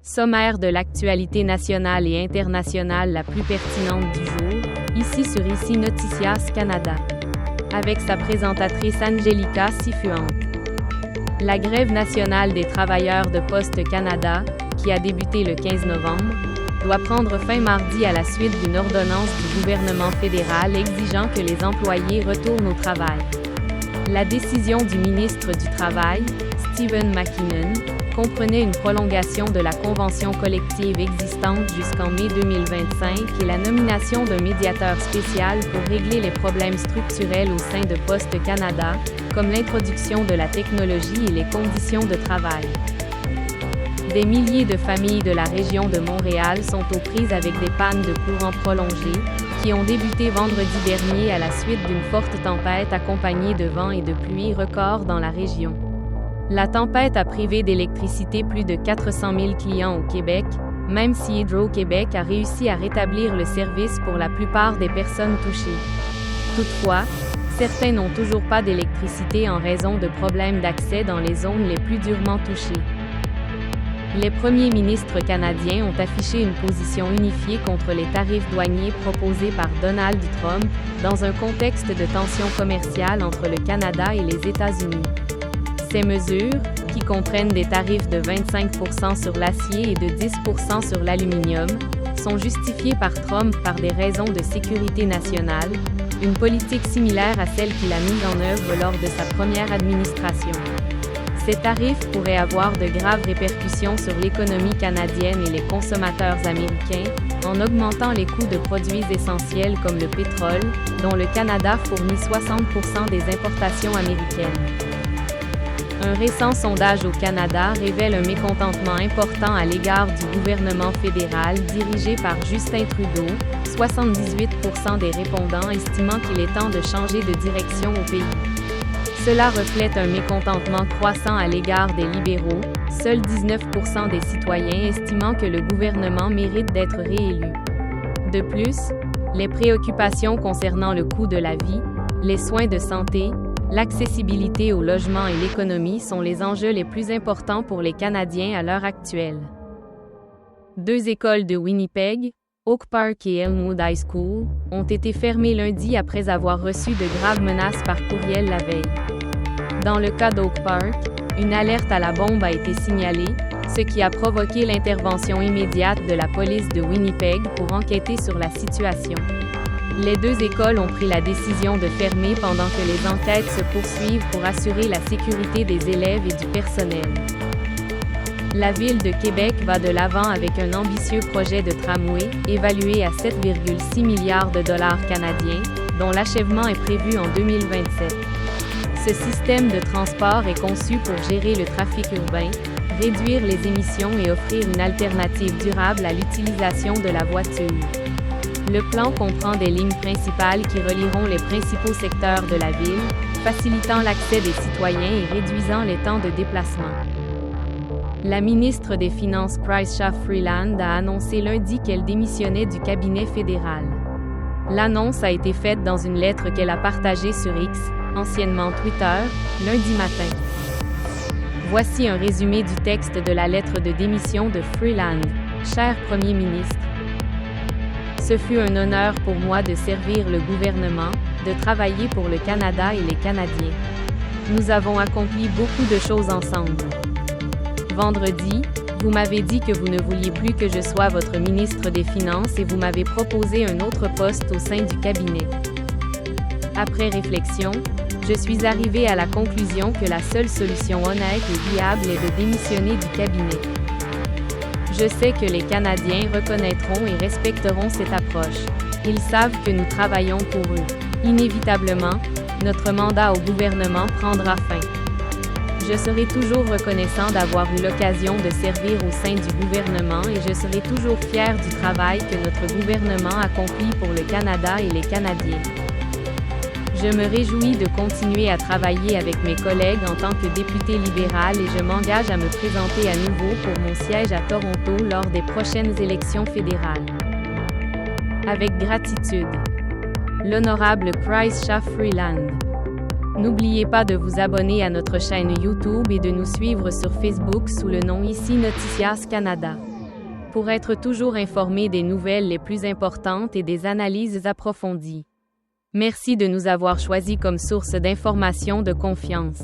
Sommaire de l'actualité nationale et internationale la plus pertinente du jour, ici sur ICI Noticias Canada. Avec sa présentatrice Angelica Sifuente. La grève nationale des travailleurs de Poste Canada, qui a débuté le 15 novembre, doit prendre fin mardi à la suite d'une ordonnance du gouvernement fédéral exigeant que les employés retournent au travail. La décision du ministre du Travail, Stephen McKinnon, comprenait une prolongation de la convention collective existante jusqu'en mai 2025 et la nomination d'un médiateur spécial pour régler les problèmes structurels au sein de Poste Canada, comme l'introduction de la technologie et les conditions de travail. Des milliers de familles de la région de Montréal sont aux prises avec des pannes de courant prolongées, qui ont débuté vendredi dernier à la suite d'une forte tempête accompagnée de vents et de pluie records dans la région. La tempête a privé d'électricité plus de 400 000 clients au Québec, même si Hydro-Québec a réussi à rétablir le service pour la plupart des personnes touchées. Toutefois, certains n'ont toujours pas d'électricité en raison de problèmes d'accès dans les zones les plus durement touchées. Les premiers ministres canadiens ont affiché une position unifiée contre les tarifs douaniers proposés par Donald Trump, dans un contexte de tensions commerciales entre le Canada et les États-Unis. Ces mesures, qui comprennent des tarifs de 25% sur l'acier et de 10% sur l'aluminium, sont justifiées par Trump par des raisons de sécurité nationale, une politique similaire à celle qu'il a mise en œuvre lors de sa première administration. Ces tarifs pourraient avoir de graves répercussions sur l'économie canadienne et les consommateurs américains, en augmentant les coûts de produits essentiels comme le pétrole, dont le Canada fournit 60% des importations américaines. Un récent sondage au Canada révèle un mécontentement important à l'égard du gouvernement fédéral dirigé par Justin Trudeau, 78% des répondants estimant qu'il est temps de changer de direction au pays. Cela reflète un mécontentement croissant à l'égard des libéraux, seuls 19% des citoyens estimant que le gouvernement mérite d'être réélu. De plus, les préoccupations concernant le coût de la vie, les soins de santé, l'accessibilité au logement et l'économie sont les enjeux les plus importants pour les Canadiens à l'heure actuelle. Deux écoles de Winnipeg, Oak Park et Elmwood High School, ont été fermées lundi après avoir reçu de graves menaces par courriel la veille. Dans le cas d'Oak Park, une alerte à la bombe a été signalée, ce qui a provoqué l'intervention immédiate de la police de Winnipeg pour enquêter sur la situation. Les deux écoles ont pris la décision de fermer pendant que les enquêtes se poursuivent pour assurer la sécurité des élèves et du personnel. La Ville de Québec va de l'avant avec un ambitieux projet de tramway, évalué à 7,6 milliards de dollars canadiens, dont l'achèvement est prévu en 2027. Ce système de transport est conçu pour gérer le trafic urbain, réduire les émissions et offrir une alternative durable à l'utilisation de la voiture. Le plan comprend des lignes principales qui relieront les principaux secteurs de la ville, facilitant l'accès des citoyens et réduisant les temps de déplacement. La ministre des Finances Chrystia Freeland a annoncé lundi qu'elle démissionnait du cabinet fédéral. L'annonce a été faite dans une lettre qu'elle a partagée sur X, anciennement Twitter, lundi matin. Voici un résumé du texte de la lettre de démission de Freeland. Cher Premier ministre, ce fut un honneur pour moi de servir le gouvernement, de travailler pour le Canada et les Canadiens. Nous avons accompli beaucoup de choses ensemble. Vendredi, vous m'avez dit que vous ne vouliez plus que je sois votre ministre des Finances et vous m'avez proposé un autre poste au sein du cabinet. Après réflexion, je suis arrivé à la conclusion que la seule solution honnête et viable est de démissionner du cabinet. Je sais que les Canadiens reconnaîtront et respecteront cette approche. Ils savent que nous travaillons pour eux. Inévitablement, notre mandat au gouvernement prendra fin. Je serai toujours reconnaissant d'avoir eu l'occasion de servir au sein du gouvernement et je serai toujours fier du travail que notre gouvernement accomplit pour le Canada et les Canadiens. Je me réjouis de continuer à travailler avec mes collègues en tant que député libéral et je m'engage à me présenter à nouveau pour mon siège à Toronto lors des prochaines élections fédérales. Avec gratitude. L'honorable Chrystia Freeland. N'oubliez pas de vous abonner à notre chaîne YouTube et de nous suivre sur Facebook sous le nom ICI Noticias Canada. pour être toujours informé des nouvelles les plus importantes et des analyses approfondies. Merci de nous avoir choisis comme source d'information de confiance.